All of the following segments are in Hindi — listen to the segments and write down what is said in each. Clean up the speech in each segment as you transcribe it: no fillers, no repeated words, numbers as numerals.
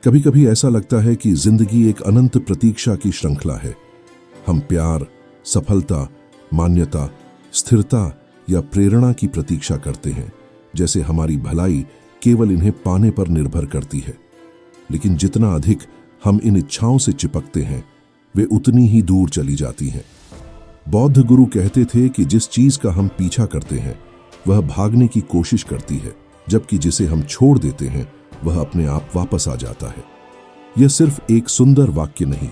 कभी कभी ऐसा लगता है कि जिंदगी एक अनंत प्रतीक्षा की श्रृंखला है। हम प्यार, सफलता, मान्यता, स्थिरता या प्रेरणा की प्रतीक्षा करते हैं, जैसे हमारी भलाई केवल इन्हें पाने पर निर्भर करती है। लेकिन जितना अधिक हम इन इच्छाओं से चिपकते हैं, वे उतनी ही दूर चली जाती हैं। बौद्ध गुरु कहते थे कि जिस चीज का हम पीछा करते हैं वह भागने की कोशिश करती है, जबकि जिसे हम छोड़ देते हैं वह अपने आप वापस आ जाता है। यह सिर्फ एक सुंदर वाक्य नहीं,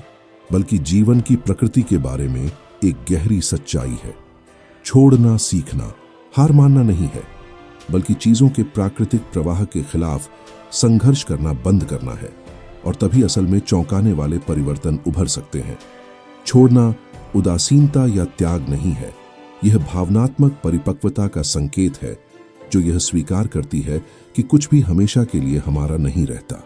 बल्कि जीवन की प्रकृति के बारे में एक गहरी सच्चाई है। छोड़ना सीखना हार मानना नहीं है, बल्कि चीजों के प्राकृतिक प्रवाह के खिलाफ संघर्ष करना बंद करना है, और तभी असल में चौंकाने वाले परिवर्तन उभर सकते हैं। छोड़ना उदासीनता या त्याग नहीं है, यह भावनात्मक परिपक्वता का संकेत है, जो यह स्वीकार करती है कि कुछ भी हमेशा के लिए हमारा नहीं रहता।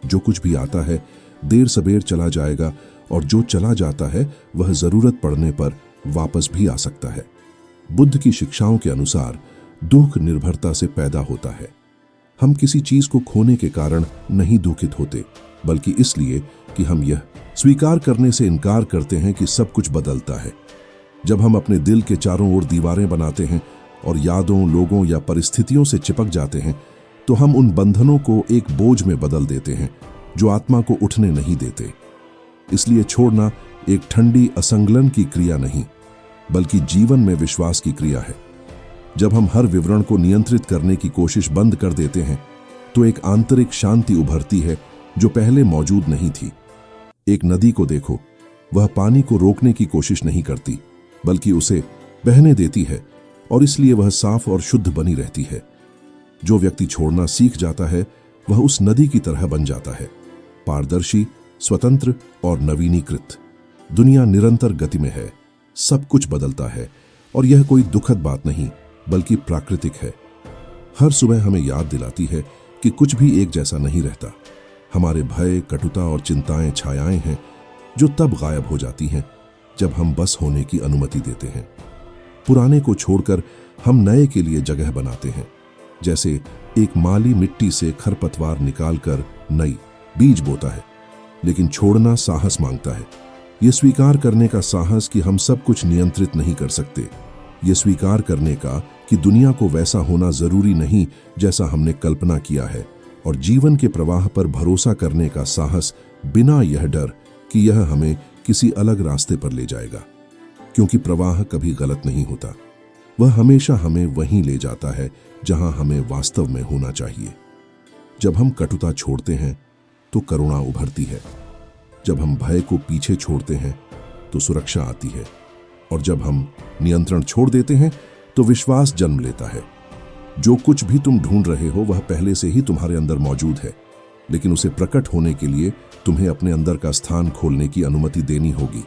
जो कुछ भी आता है देर सबेर चला जाएगा, और जो चला जाता है वह जरूरत पड़ने पर वापस भी आ सकता है। बुद्ध की शिक्षाओं के अनुसार दुख निर्भरता से पैदा होता है। हम किसी चीज को खोने के कारण नहीं दुखित होते, बल्कि इसलिए कि हम यह स्वीकार करने से इनकार करते हैं कि सब कुछ बदलता है। जब हम अपने दिल के चारों ओर दीवारें बनाते हैं और यादों, लोगों या परिस्थितियों से चिपक जाते हैं, तो हम उन बंधनों को एक बोझ में बदल देते हैं जो आत्मा को उठने नहीं देते। इसलिए छोड़ना एक ठंडी असंगलन की क्रिया नहीं, बल्कि जीवन में विश्वास की क्रिया है। जब हम हर विवरण को नियंत्रित करने की कोशिश बंद कर देते हैं, तो एक आंतरिक शांति उभरती है जो पहले मौजूद नहीं थी। एक नदी को देखो, वह पानी को रोकने की कोशिश नहीं करती, बल्कि उसे बहने देती है, और इसलिए वह साफ और शुद्ध बनी रहती है। जो व्यक्ति छोड़ना सीख जाता है वह उस नदी की तरह बन जाता है, पारदर्शी, स्वतंत्र और नवीनीकृत। दुनिया निरंतर गति में है, सब कुछ बदलता है, और यह कोई दुखद बात नहीं बल्कि प्राकृतिक है। हर सुबह हमें याद दिलाती है कि कुछ भी एक जैसा नहीं रहता। हमारे भय, कटुता और चिंताएं छायाएं हैं जो तब गायब हो जाती हैं जब हम बस होने की अनुमति देते हैं। पुराने को छोड़कर हम नए के लिए जगह बनाते हैं, जैसे एक माली मिट्टी से खरपतवार निकालकर नई बीज बोता है। लेकिन छोड़ना साहस मांगता है। यह स्वीकार करने का साहस कि हम सब कुछ नियंत्रित नहीं कर सकते। यह स्वीकार करने का कि दुनिया को वैसा होना जरूरी नहीं जैसा हमने कल्पना किया है, और जीवन के प्रवाह पर भरोसा करने का साहस, बिना यह डर कि यह हमें किसी अलग रास्ते पर ले जाएगा। क्योंकि प्रवाह कभी गलत नहीं होता, वह हमेशा हमें वहीं ले जाता है जहां हमें वास्तव में होना चाहिए। जब हम कटुता छोड़ते हैं तो करुणा उभरती है। जब हम भय को पीछे छोड़ते हैं तो सुरक्षा आती है, और जब हम नियंत्रण छोड़ देते हैं तो विश्वास जन्म लेता है। जो कुछ भी तुम ढूंढ रहे हो वह पहले से ही तुम्हारे अंदर मौजूद है, लेकिन उसे प्रकट होने के लिए तुम्हें अपने अंदर का स्थान खोलने की अनुमति देनी होगी।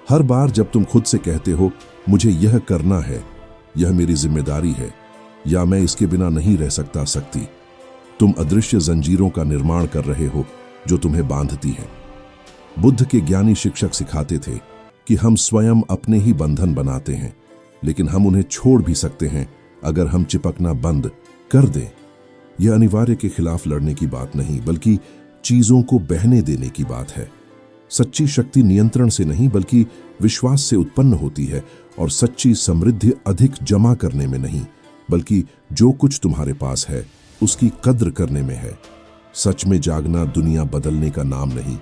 हर बार जब तुम खुद से कहते हो मुझे यह करना है, यह मेरी जिम्मेदारी है, या मैं इसके बिना नहीं रह सकती, तुम अदृश्य जंजीरों का निर्माण कर रहे हो जो तुम्हें बांधती है। बुद्ध के ज्ञानी शिक्षक सिखाते थे कि हम स्वयं अपने ही बंधन बनाते हैं, लेकिन हम उन्हें छोड़ भी सकते हैं अगर हम चिपकना बंद कर दें। यह अनिवार्य के खिलाफ लड़ने की बात नहीं, बल्कि चीजों को बहने देने की बात है। सच्ची शक्ति नियंत्रण से नहीं बल्कि विश्वास से उत्पन्न होती है, और सच्ची समृद्धि अधिक जमा करने में नहीं, बल्कि जो कुछ तुम्हारे पास है उसकी कद्र करने में है। सच में जागना दुनिया बदलने का नाम नहीं,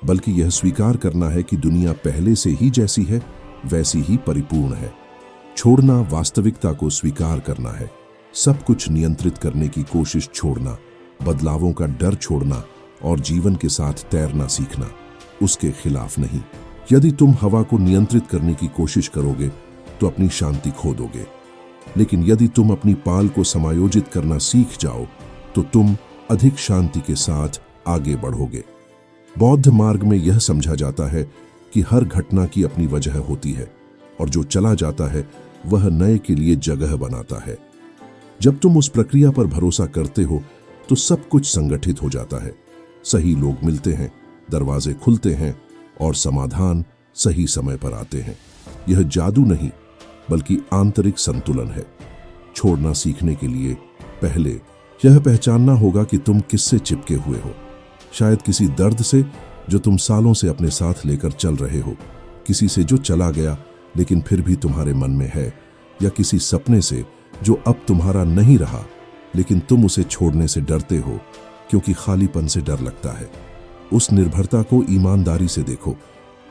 बल्कि यह स्वीकार करना है कि दुनिया पहले से ही जैसी है वैसी ही परिपूर्ण है। छोड़ना वास्तविकता को स्वीकार करना है, सब कुछ नियंत्रित करने की कोशिश छोड़ना, बदलावों का डर छोड़ना, और जीवन के साथ तैरना सीखना, उसके खिलाफ नहीं। यदि तुम हवा को नियंत्रित करने की कोशिश करोगे तो अपनी शांति खो दोगे, लेकिन यदि तुम अपनी पाल को समायोजित करना सीख जाओ तो तुम अधिक शांति के साथ आगे बढ़ोगे। बौद्ध मार्ग में यह समझा जाता है कि हर घटना की अपनी वजह होती है, और जो चला जाता है वह नए के लिए जगह बनाता है। जब तुम उस प्रक्रिया पर भरोसा करते हो तो सब कुछ संगठित हो जाता है। सही लोग मिलते हैं, दरवाजे खुलते हैं, और समाधान सही समय पर आते हैं। यह जादू नहीं बल्कि आंतरिक संतुलन है। छोड़ना सीखने के लिए पहले यह पहचानना होगा कि तुम किससे चिपके हुए हो। शायद किसी दर्द से जो तुम सालों से अपने साथ लेकर चल रहे हो, किसी से जो चला गया लेकिन फिर भी तुम्हारे मन में है, या किसी सपने से जो अब तुम्हारा नहीं रहा लेकिन तुम उसे छोड़ने से डरते हो क्योंकि खालीपन से डर लगता है। उस निर्भरता को ईमानदारी से देखो,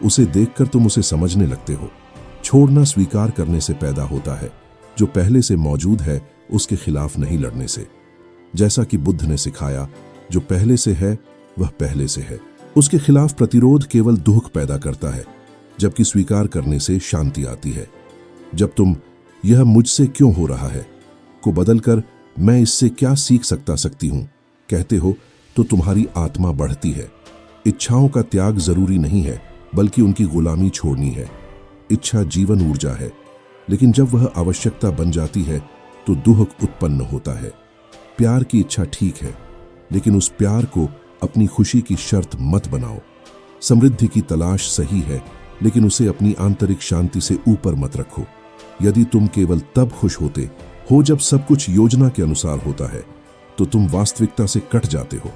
उसे देखकर तुम उसे समझने लगते हो। छोड़ना स्वीकार करने से पैदा होता है, जो पहले से मौजूद है उसके खिलाफ नहीं लड़ने से। जैसा कि बुद्ध ने सिखाया, जो पहले से है वह पहले से है। उसके खिलाफ प्रतिरोध केवल दुख पैदा करता है, जबकि स्वीकार करने से शांति आती है। जब तुम यह मुझसे क्यों हो रहा है को बदलकर मैं इससे क्या सीख सकती हूं कहते हो, तो तुम्हारी आत्मा बढ़ती है। इच्छाओं का त्याग जरूरी नहीं है, बल्कि उनकी गुलामी छोड़नी है। इच्छा जीवन ऊर्जा है, लेकिन जब वह आवश्यकता बन जाती है तो दुख उत्पन्न होता है। प्यार की इच्छा ठीक है, लेकिन उस प्यार को अपनी खुशी की शर्त मत बनाओ। समृद्धि की तलाश सही है, लेकिन उसे अपनी आंतरिक शांति से ऊपर मत रखो। यदि तुम केवल तब खुश होते हो जब सब कुछ योजना के अनुसार होता है, तो तुम वास्तविकता से कट जाते हो।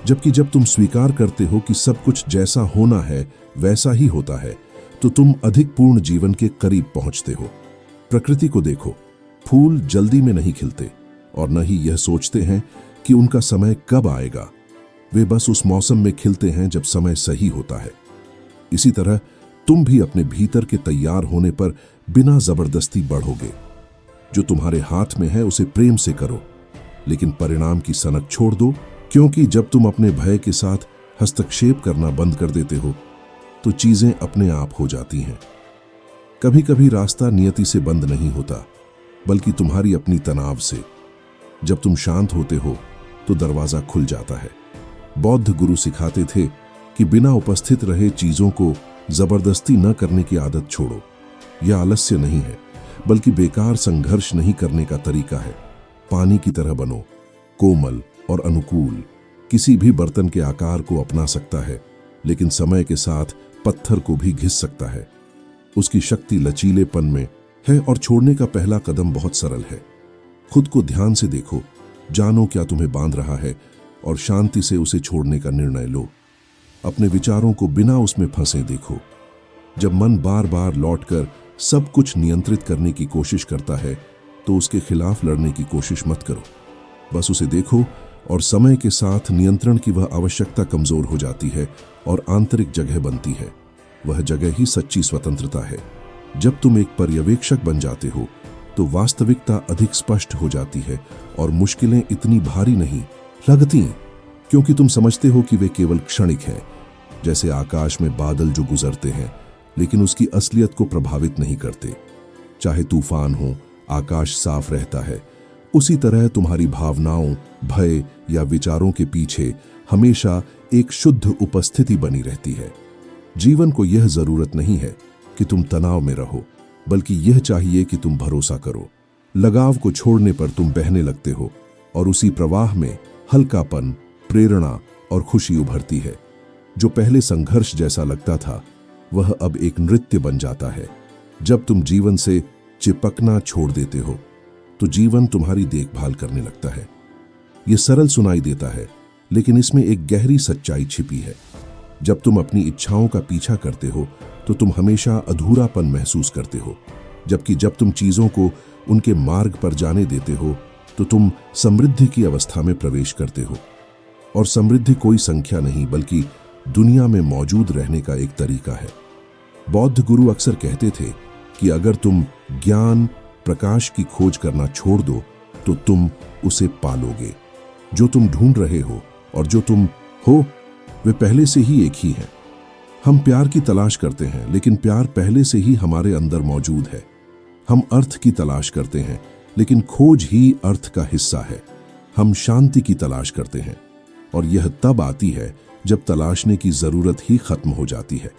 जबकि जब तुम स्वीकार करते हो कि सब कुछ जैसा होना है वैसा ही होता है, तो तुम अधिक पूर्ण जीवन के करीब पहुंचते हो। प्रकृति को देखो, फूल जल्दी में नहीं खिलते और न ही यह सोचते हैं कि उनका समय कब आएगा। वे बस उस मौसम में खिलते हैं जब समय सही होता है। इसी तरह तुम भी अपने भीतर के तैयार होने पर बिना जबरदस्ती बढ़ोगे। जो तुम्हारे हाथ में है उसे प्रेम से करो, लेकिन परिणाम की सनक छोड़ दो, क्योंकि जब तुम अपने भय के साथ हस्तक्षेप करना बंद कर देते हो तो चीजें अपने आप हो जाती हैं। कभी कभी रास्ता नियति से बंद नहीं होता, बल्कि तुम्हारी अपनी तनाव से। जब तुम शांत होते हो तो दरवाजा खुल जाता है। बौद्ध गुरु सिखाते थे कि बिना उपस्थित रहे चीजों को जबरदस्ती न करने की आदत छोड़ो। यह आलस्य नहीं है, बल्कि बेकार संघर्ष नहीं करने का तरीका है। पानी की तरह बनो, कोमल और अनुकूल। किसी भी बर्तन के आकार को अपना सकता है, लेकिन समय के साथ पत्थर को भी घिस सकता है। उसकी शक्ति लचीलेपन में है और छोड़ने का पहला कदम बहुत सरल है। खुद को ध्यान से देखो, जानो क्या तुम्हें बांध रहा है और शांति से उसे छोड़ने का निर्णय लो। अपने विचारों को बिना उसमें फंसे देखो। जब मन बार बार लौटकर सब कुछ नियंत्रित करने की कोशिश करता है, तो उसके खिलाफ लड़ने की कोशिश मत करो। बस उसे देखो और समय के साथ नियंत्रण की वह आवश्यकता कमजोर हो जाती है और आंतरिक जगह बनती है। वह जगह ही सच्ची स्वतंत्रता है। जब तुम एक पर्यवेक्षक बन जाते हो तो वास्तविकता अधिक स्पष्ट हो जाती है और मुश्किलें इतनी भारी नहीं लगती, क्योंकि तुम समझते हो कि वे केवल क्षणिक हैं। जैसे आकाश में बादल जो गुजरते हैं लेकिन उसकी असलियत को प्रभावित नहीं करते। चाहे तूफान हो, आकाश साफ रहता है। उसी तरह तुम्हारी भावनाओं, भय या विचारों के पीछे हमेशा एक शुद्ध उपस्थिति बनी रहती है। जीवन को यह जरूरत नहीं है कि तुम तनाव में रहो, बल्कि यह चाहिए कि तुम भरोसा करो। लगाव को छोड़ने पर तुम बहने लगते हो और उसी प्रवाह में हल्कापन, प्रेरणा और खुशी उभरती है। जो पहले संघर्ष जैसा लगता था, वह अब एक नृत्य बन जाता है। जब तुम जीवन से चिपकना छोड़ देते हो, तो जीवन तुम्हारी देखभाल करने लगता है। यह सरल सुनाई देता है, लेकिन इसमें एक गहरी सच्चाई छिपी है। जब तुम अपनी इच्छाओं का पीछा करते हो, तो तुम हमेशा अधूरापन महसूस करते हो, जबकि जब तुम चीजों को उनके मार्ग पर जाने देते हो, तो तुम समृद्धि की अवस्था में प्रवेश करते हो। और समृद्धि कोई संख्या नहीं, बल्कि दुनिया में मौजूद रहने का एक तरीका है। बौद्ध गुरु अक्सर कहते थे कि अगर तुम ज्ञान, प्रकाश की खोज करना छोड़ दो, तो तुम उसे पालोगे। जो तुम ढूंढ रहे हो और जो तुम हो, वे पहले से ही एक ही हैं। हम प्यार की तलाश करते हैं, लेकिन प्यार पहले से ही हमारे अंदर मौजूद है। हम अर्थ की तलाश करते हैं, लेकिन खोज ही अर्थ का हिस्सा है। हम शांति की तलाश करते हैं, और यह तब आती है जब तलाशने की जरूरत ही खत्म हो जाती है।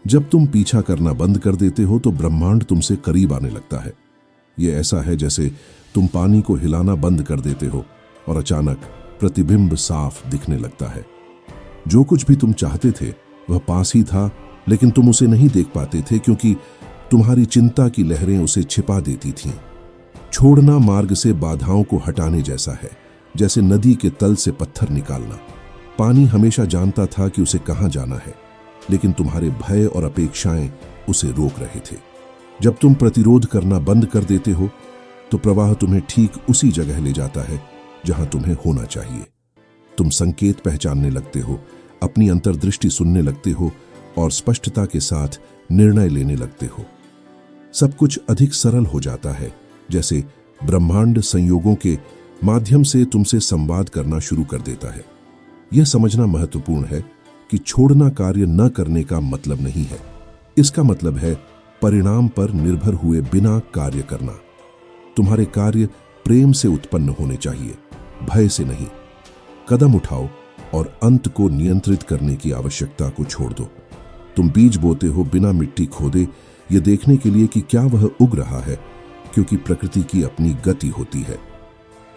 जब तुम पीछा करना बंद कर देते हो, तो ब्रह्मांड तुमसे करीब आने लगता है। यह ऐसा है जैसे तुम पानी को हिलाना बंद कर देते हो और अचानक प्रतिबिंब साफ दिखने लगता है। जो कुछ भी तुम चाहते थे वह पास ही था, लेकिन तुम उसे नहीं देख पाते थे, क्योंकि तुम्हारी चिंता की लहरें उसे छिपा देती थीं। छोड़ना मार्ग से बाधाओं को हटाने जैसा है, जैसे नदी के तल से पत्थर निकालना। पानी हमेशा जानता था कि उसे कहां जाना है, लेकिन तुम्हारे भय और अपेक्षाएं उसे रोक रहे थे। जब तुम प्रतिरोध करना बंद कर देते हो तो प्रवाह तुम्हें ठीक उसी जगह ले जाता है जहां तुम्हें होना चाहिए। तुम संकेत पहचानने लगते हो, अपनी अंतर्दृष्टि सुनने लगते हो और स्पष्टता के साथ निर्णय लेने लगते हो। सब कुछ अधिक सरल हो जाता है, जैसे ब्रह्मांड संयोगों के माध्यम से तुमसे संवाद करना शुरू कर देता है। यह समझना महत्वपूर्ण है कि छोड़ना कार्य न करने का मतलब नहीं है। इसका मतलब है परिणाम पर निर्भर हुए बिना कार्य करना। तुम्हारे कार्य प्रेम से उत्पन्न होने चाहिए, भय से नहीं। कदम उठाओ और अंत को नियंत्रित करने की आवश्यकता को छोड़ दो। तुम बीज बोते हो बिना मिट्टी खोदे, ये देखने के लिए कि क्या वह उग रहा है, क्योंकि प्रकृति की अपनी गति होती है।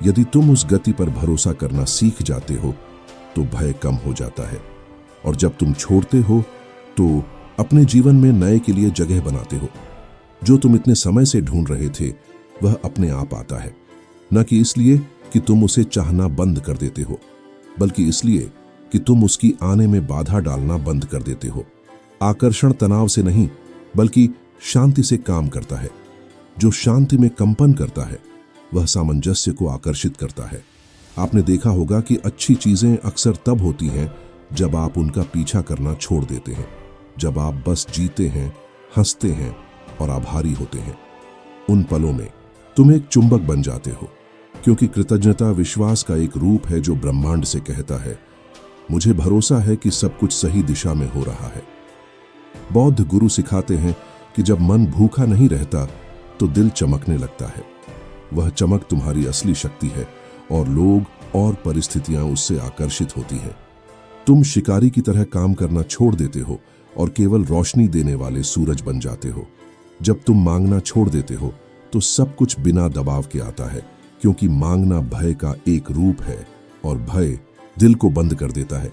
यदि तुम उस गति पर भरोसा करना सीख जाते हो तो भय कम हो जाता है, और जब तुम छोड़ते हो तो अपने जीवन में नए के लिए जगह बनाते हो। जो तुम इतने समय से ढूंढ रहे थे वह अपने आप आता है, न कि इसलिए कि तुम उसे चाहना बंद कर देते हो, बल्कि इसलिए कि तुम उसकी आने में बाधा डालना बंद कर देते हो। आकर्षण तनाव से नहीं बल्कि शांति से काम करता है। जो शांति में कंपन करता है वह सामंजस्य को आकर्षित करता है। आपने देखा होगा कि अच्छी चीजें अक्सर तब होती हैं जब आप उनका पीछा करना छोड़ देते हैं, जब आप बस जीते हैं, हंसते हैं और आभारी होते हैं। उन पलों में तुम एक चुंबक बन जाते हो, क्योंकि कृतज्ञता विश्वास का एक रूप है जो ब्रह्मांड से कहता है, मुझे भरोसा है कि सब कुछ सही दिशा में हो रहा है। बौद्ध गुरु सिखाते हैं कि जब मन भूखा नहीं रहता तो दिल चमकने लगता है। वह चमक तुम्हारी असली शक्ति है और लोग और परिस्थितियां उससे आकर्षित होती हैं। तुम शिकारी की तरह काम करना छोड़ देते हो और केवल रोशनी देने वाले सूरज बन जाते हो। जब तुम मांगना छोड़ देते हो तो सब कुछ बिना दबाव के आता है, क्योंकि मांगना भय का एक रूप है और भय दिल को बंद कर देता है।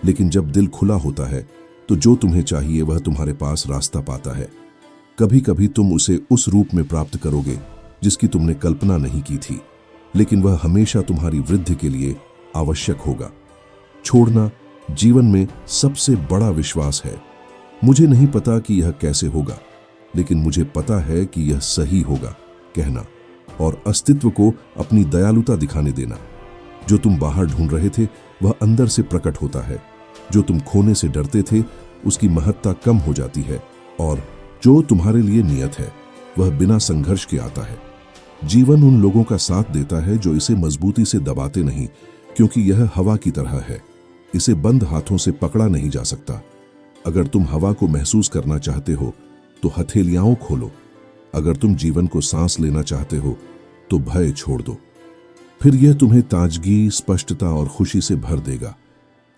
लेकिन जब दिल खुला होता है तो जो तुम्हें चाहिए वह तुम्हारे पास रास्ता पाता है। कभी कभी तुम उसे उस रूप में प्राप्त करोगे जिसकी तुमने कल्पना नहीं की थी, लेकिन वह हमेशा तुम्हारी वृद्धि के लिए आवश्यक होगा। छोड़ना जीवन में सबसे बड़ा विश्वास है। मुझे नहीं पता कि यह कैसे होगा, लेकिन मुझे पता है कि यह सही होगा कहना और अस्तित्व को अपनी दयालुता दिखाने देना। जो तुम बाहर ढूंढ रहे थे वह अंदर से प्रकट होता है। जो तुम खोने से डरते थे उसकी महत्ता कम हो जाती है, और जो तुम्हारे लिए नियत है वह बिना संघर्ष के आता है। जीवन उन लोगों का साथ देता है जो इसे मजबूती से दबाते नहीं, क्योंकि यह हवा की तरह है, इसे बंद हाथों से पकड़ा नहीं जा सकता। अगर तुम हवा को महसूस करना चाहते हो तो हथेलियां खोलो। अगर तुम जीवन को सांस लेना चाहते हो तो भय छोड़ दो। फिर यह तुम्हें ताजगी, स्पष्टता और खुशी से भर देगा।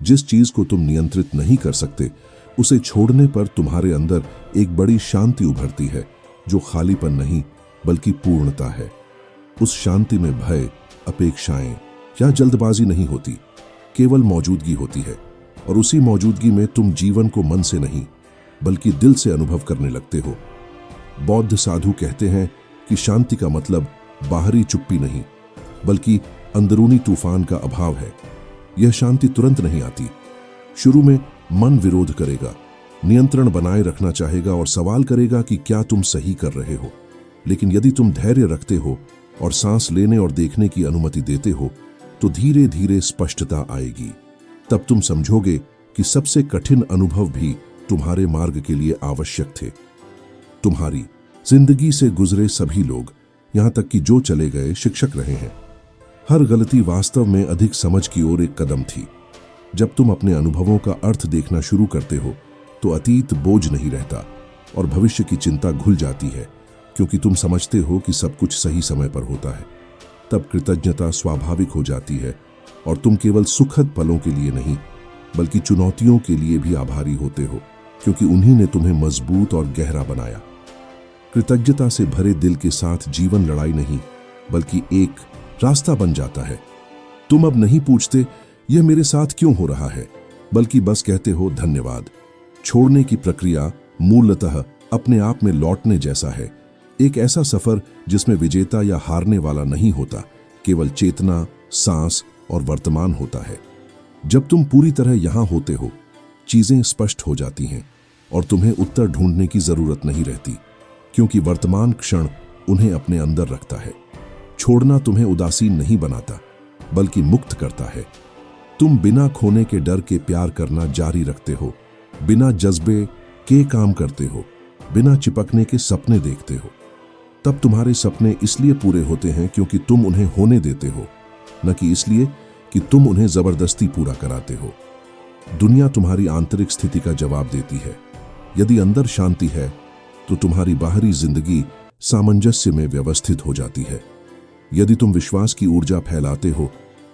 जिस चीज को तुम नियंत्रित नहीं कर सकते उसे छोड़ने पर तुम्हारे अंदर एक बड़ी शांति उभरती है, जो खालीपन नहीं बल्कि पूर्णता है। उस शांति में भय, अपेक्षाएं या जल्दबाजी नहीं होती, केवल मौजूदगी होती है, और उसी मौजूदगी में तुम जीवन को मन से नहीं बल्कि दिल से अनुभव करने लगते हो। बौद्ध साधु कहते हैं कि शांति का मतलब बाहरी चुप्पी नहीं बल्कि अंदरूनी तूफान का अभाव है। यह शांति तुरंत नहीं आती। शुरू में मन विरोध करेगा, नियंत्रण बनाए रखना चाहेगा और सवाल करेगा कि क्या तुम सही कर रहे हो। लेकिन यदि तुम धैर्य रखते हो और सांस लेने और देखने की अनुमति देते हो तो धीरे धीरे स्पष्टता आएगी। तब तुम समझोगे कि सबसे कठिन अनुभव भी तुम्हारे मार्ग के लिए आवश्यक थे। तुम्हारी जिंदगी से गुजरे सभी लोग, यहां तक कि जो चले गए, शिक्षक रहे हैं। हर गलती वास्तव में अधिक समझ की ओर एक कदम थी। जब तुम अपने अनुभवों का अर्थ देखना शुरू करते हो तो अतीत बोझ नहीं रहता और भविष्य की चिंता घुल जाती है, क्योंकि तुम समझते हो कि सब कुछ सही समय पर होता है। तब कृतज्ञता स्वाभाविक हो जाती है और तुम केवल सुखद पलों के लिए नहीं बल्कि चुनौतियों के लिए भी आभारी होते हो, क्योंकि उन्हीं ने तुम्हें मजबूत और गहरा बनाया। कृतज्ञता से भरे दिल के साथ जीवन लड़ाई नहीं बल्कि एक रास्ता बन जाता है। तुम अब नहीं पूछते यह मेरे साथ क्यों हो रहा है, बल्कि बस कहते हो धन्यवाद। छोड़ने की प्रक्रिया मूलतः अपने आप में लौटने जैसा है, एक ऐसा सफर जिसमें विजेता या हारने वाला नहीं होता, केवल चेतना, सांस और वर्तमान होता है। जब तुम पूरी तरह यहां होते हो, चीजें स्पष्ट हो जाती हैं और तुम्हें उत्तर ढूंढने की जरूरत नहीं रहती, क्योंकि वर्तमान क्षण उन्हें अपने अंदर रखता है। छोड़ना तुम्हें उदासीन नहीं बनाता, बल्कि मुक्त करता है। तुम बिना खोने के डर के प्यार करना जारी रखते हो, बिना जज्बे के काम करते हो, बिना चिपकने के सपने देखते हो। तब तुम्हारे सपने इसलिए पूरे होते हैं क्योंकि तुम उन्हें होने देते हो, न कि इसलिए कि तुम उन्हें जबरदस्ती पूरा कराते हो। दुनिया तुम्हारी आंतरिक स्थिति का जवाब देती है। यदि अंदर शांति है तो तुम्हारी बाहरी जिंदगी सामंजस्य में व्यवस्थित हो जाती है। यदि तुम विश्वास की ऊर्जा फैलाते हो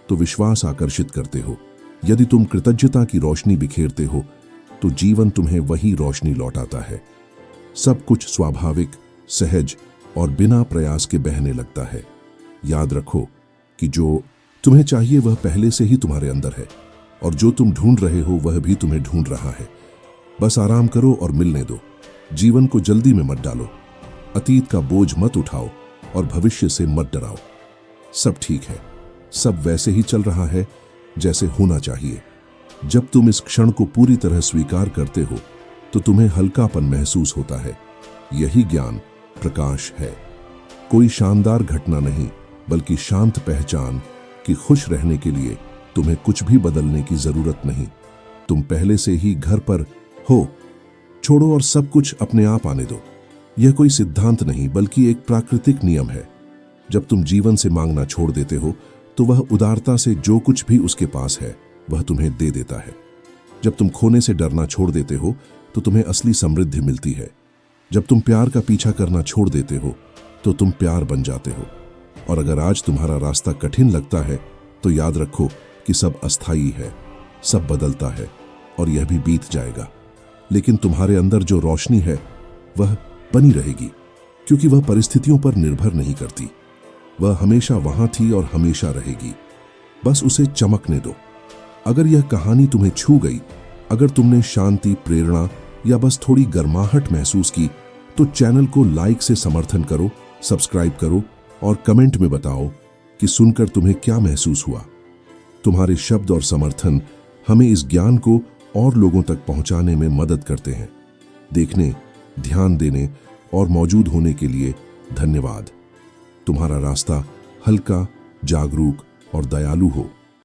तो विश्वास आकर्षित करते हो। यदि तुम कृतज्ञता की रोशनी बिखेरते हो तो जीवन तुम्हें वही रोशनी लौटाता है। सब कुछ स्वाभाविक, सहज और बिना प्रयास के बहने लगता है। याद रखो कि जो तुम्हें चाहिए वह पहले से ही तुम्हारे अंदर है, और जो तुम ढूंढ रहे हो वह भी तुम्हें ढूंढ रहा है। बस आराम करो और मिलने दो। जीवन को जल्दी में मत डालो, अतीत का बोझ मत उठाओ और भविष्य से मत डराओ। सब ठीक है, सब वैसे ही चल रहा है जैसे होना चाहिए। जब तुम इस क्षण को पूरी तरह स्वीकार करते हो तो तुम्हें हल्कापन महसूस होता है। यही ज्ञान प्रकाश है। कोई शानदार घटना नहीं, बल्कि शांत पहचान कि खुश रहने के लिए तुम्हें कुछ भी बदलने की जरूरत नहीं। तुम पहले से ही घर पर हो। छोड़ो और सब कुछ अपने आप आने दो। यह कोई सिद्धांत नहीं, बल्कि एक प्राकृतिक नियम है। जब तुम जीवन से मांगना छोड़ देते हो तो वह उदारता से जो कुछ भी उसके पास है वह तुम्हें दे देता है। जब तुम खोने से डरना छोड़ देते हो तो तुम्हें असली समृद्धि मिलती है। जब तुम प्यार का पीछा करना छोड़ देते हो तो तुम प्यार बन जाते हो। और अगर आज तुम्हारा रास्ता कठिन लगता है तो याद रखो कि सब अस्थायी है, सब बदलता है और यह भी बीत जाएगा। लेकिन तुम्हारे अंदर जो रोशनी है वह बनी रहेगी, क्योंकि वह परिस्थितियों पर निर्भर नहीं करती। वह हमेशा वहां थी और हमेशा रहेगी। बस उसे चमकने दो। अगर यह कहानी तुम्हें छू गई, अगर तुमने शांति, प्रेरणा या बस थोड़ी गर्माहट महसूस की, तो चैनल को लाइक से समर्थन करो, सब्सक्राइब करो और कमेंट में बताओ कि सुनकर तुम्हें क्या महसूस हुआ। तुम्हारे शब्द और समर्थन हमें इस ज्ञान को और लोगों तक पहुंचाने में मदद करते हैं। देखने, ध्यान देने और मौजूद होने के लिए धन्यवाद। तुम्हारा रास्ता हल्का, जागरूक और दयालु हो।